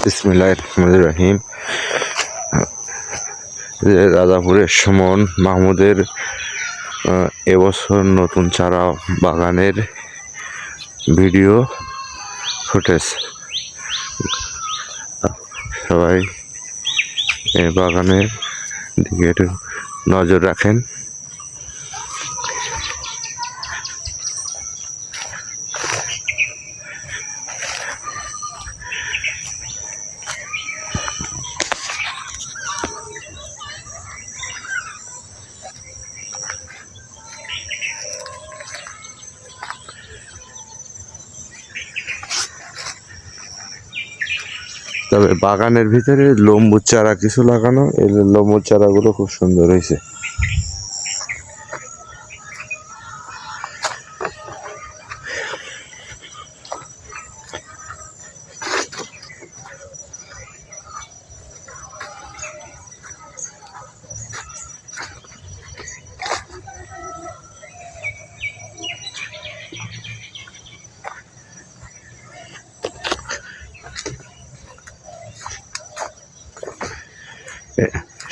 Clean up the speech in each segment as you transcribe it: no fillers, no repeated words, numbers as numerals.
বিসমিল্লাহির রহমানির রহিম। রাজাপুরের সুমন মাহমুদের এবছর নতুন চারা বাগানের ভিডিও ফুটেজ। সবাই এই বাগানের দিকে একটু নজর রাখেন। তবে বাগানের ভিতরে লম্বুর চারা কিছু লাগানো, এই লম্বুর চারাগুলো খুব সুন্দর হয়েছে।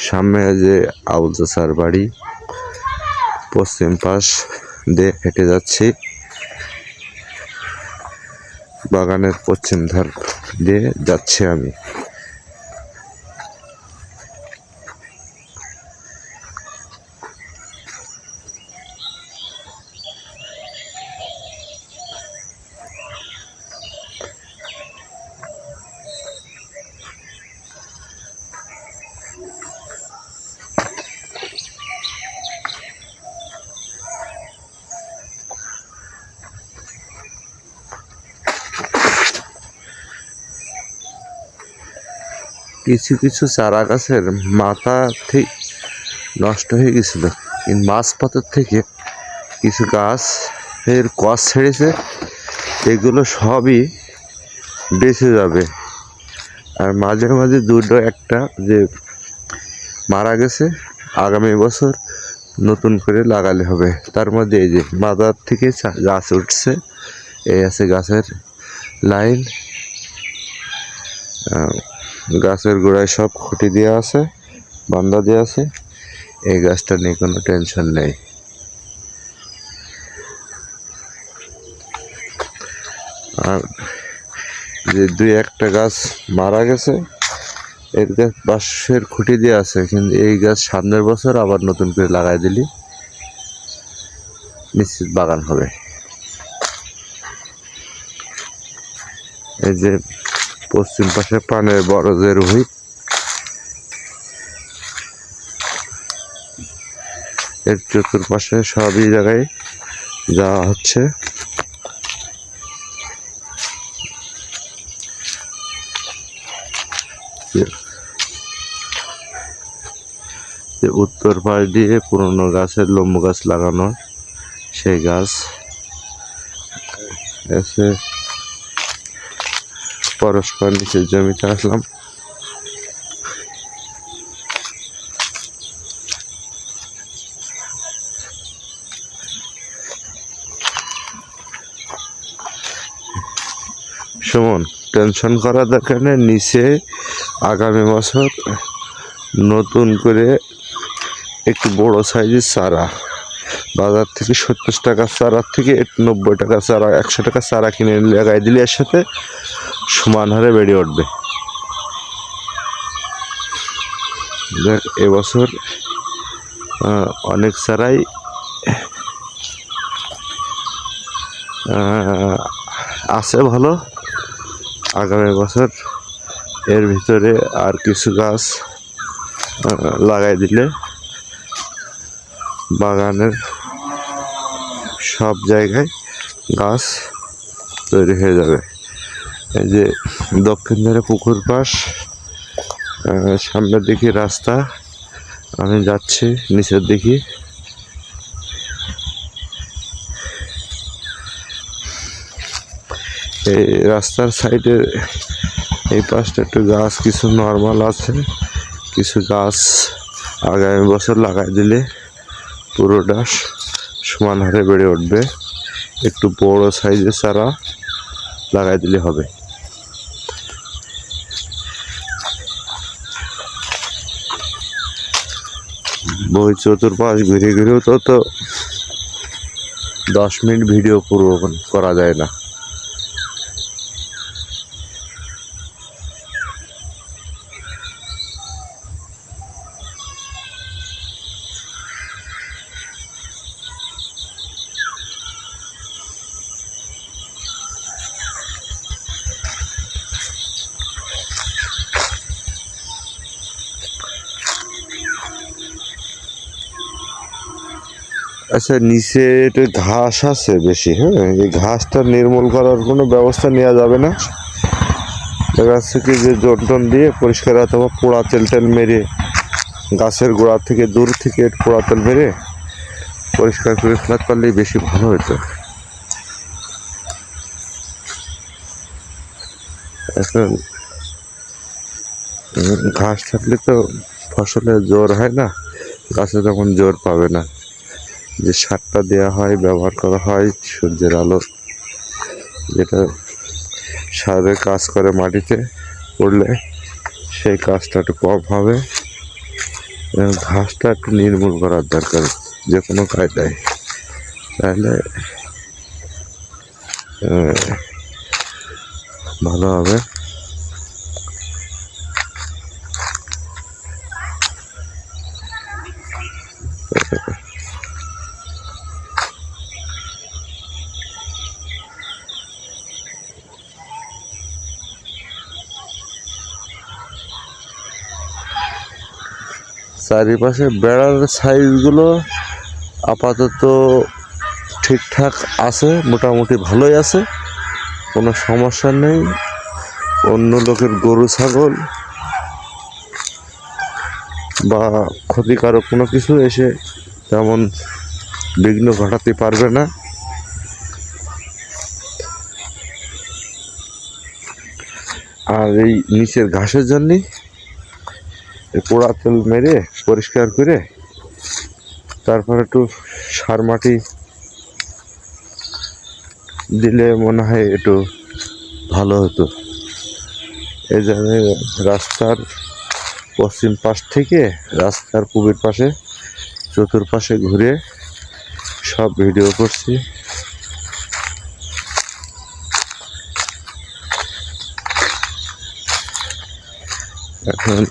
সামনে যে আবুল চাচার বাড়ি, পশ্চিম পাশ দিয়ে হেঁটে যাচ্ছি। বাগানের পশ্চিম ধার দিয়ে যাচ্ছি আমি। কিছু কিছু চারা গাছের মাথা ঠিক নষ্ট হয়ে গেছিল, কিন্তু মাঝপথের থেকে কিছু গাছ এর কষ ছেড়েছে, এগুলো সবই বেঁচে যাবে। আর মাঝে মাঝে দুটো একটা যে মারা গেছে, আগামী বছর নতুন করে লাগালে হবে। তার মধ্যে এই যে মাথার থেকে গাছ উঠছে, এই আছে গাছের লাইন। গাছের গোড়ায় সব খুঁটি দেওয়া আছে, বান্ধা দেওয়া আছে। এই গাছটা নিয়ে কোনো টেনশন নেই। আর যে দুই একটা গাছ মারা গেছে, এর গাছ বাঁশের খুঁটি দেওয়া আছে, কিন্তু এই গাছ সামনের বছর আবার নতুন করে লাগাই দিলি নিশ্চিত বাগান হবে। এই যে পশ্চিম পাশে পানের বড় যে রুই, এর চতুর্পাশে সবই জায়গায় যাওয়া হচ্ছে। উত্তর পাশ দিয়ে পুরনো গাছের লম্বু গাছ লাগানো, সেই গাছ এসে পরস্পর নিচের জমিতে আসলাম। সুমন, টেনশন করার দরকার নেই। নিচে আগামী বছর নতুন করে একটু বড় সাইজের চারা বাজার থেকে 70 টাকা চারার থেকে 90 টাকা চারা, 100 টাকা চারা কিনে লাগাই দিলে এর সাথে সমান হারে বেড়ে উঠবে। দেখ, এবছর অনেক চারাই আছে ভালো। আগামী বছর এর ভিতরে আর কিছু গাছ লাগাই দিলে বাগানের সব জায়গায় গাছ তৈরি হয়ে যাবে। এই যে দক্ষিণ ধারে পুকুর পাশ, সামনের দিকে রাস্তা, আমি যাচ্ছি নিচের দিকে। এই রাস্তার সাইডে এই পাশটা একটু গাছ কিছু নর্মাল আছে, কিছু গাছ আগামী বছর লাগাই দিলে পুরোটা সমান হারে বেড়ে উঠবে। একটু বড় সাইজের চারা লাগাই দিলে হবে। বই চতুর্পাশ ঘুরে ঘুরেও তো 10 মিনিট ভিডিও পুরো করা যায় না। আচ্ছা, নিচে একটু ঘাস আছে বেশি, হ্যাঁ, এই ঘাসটা নির্মূল করার কোনো ব্যবস্থা নেওয়া যাবে না? দেখা যাচ্ছে কি যে জন্টন দিয়ে পরিষ্কার অথবা পোড়া তেল টেল মেরে গাছের গোড়া থেকে দূর থেকে পোড়া তেল মেরে পরিষ্কার করে ফেলাতে পারলেই বেশি ভালো হতো। এখন ঘাস থাকলে তো ফসলে জোর হয় না, গাছে তখন জোর পাবে না। যে সারটা দেওয়া হয়, ব্যবহার করা হয় সূর্যের আলো, যেটা সারের কাজ করে মাটিতে পড়লে সেই কাজটা একটু কম হবে। ঘাসটা একটু নির্মূল করার দরকার যে কোনো কায়দায়, তাহলে ভালো হবে। চারিপাশে বেড়ার সাইজগুলো আপাতত ঠিকঠাক আছে, মোটামুটি ভালোই আছে, কোনো সমস্যা নেই। অন্য লোকের গরু ছাগল বা ক্ষতিকারক কোনো কিছু এসে তেমন বিঘ্ন ঘটাতে পারবে না। আর এই নিচের ঘাসের জন্যে পোড়া তেল মেরে পরিষ্কার করে তারপর একটু সার মাটি দিলে মনে হয় একটু ভালো হতো। এই জন্য রাস্তার পশ্চিম পাশ থেকে রাস্তার পূবের পাশে চতুর্পাশে ঘুরে সব ভিডিও করছি। এখন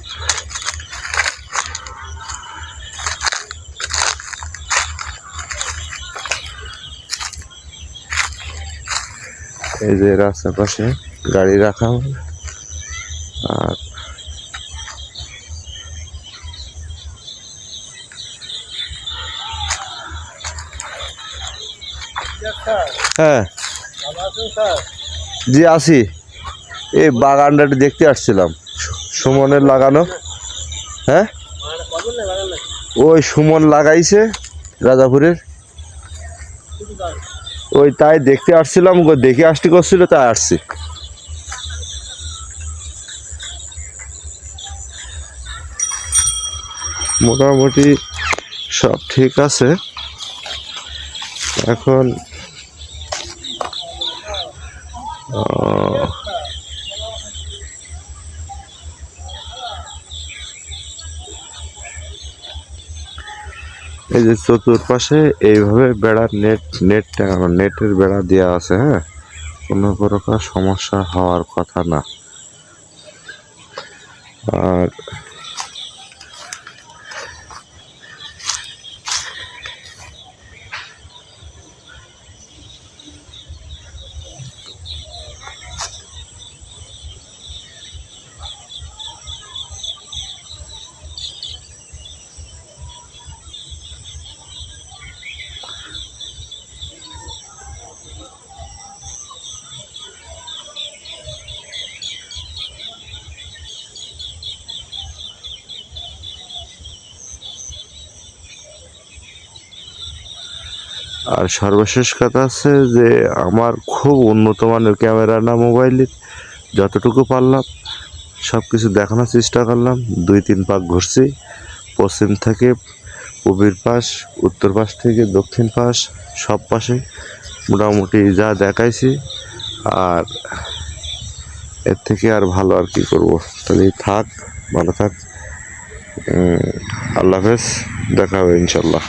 এই যে রাস্তার পাশে গাড়ি রাখা, আর হ্যাঁ জি আছি। এই বাগানটা দেখতে আসছিলাম, সুমনের লাগানো। হ্যাঁ, ওই সুমন লাগাইছে রাজাপুরের, ওই তাই দেখতে আসছিলাম, দেখে আসতে করছিল তাই আসছি। মোটামুটি সব ঠিক আছে। এখন এই যে চতুর্পাশে এইভাবে বেড়ার নেটের বেড়া দেওয়া আছে, হ্যাঁ, কোনো প্রকার সমস্যা হওয়ার কথা না। আর আর সর্বশেষ কথা আছে যে আমার খুব উন্নত মানের ক্যামেরা না, মোবাইলের যতটুকু পারলাম সব কিছু দেখানোর চেষ্টা করলাম। 2-3 পাক ঘুরছি, পশ্চিম থেকে পূবের পাশ, উত্তর পাশ থেকে দক্ষিণ পাশ, সব পাশে মোটামুটি যা দেখাইছি। আর এর থেকে আর ভালো আর কি করব, তাহলে থাক, ভালো থাক। আল্লাহ হাফেজ, দেখা হবে ইনশাল্লাহ।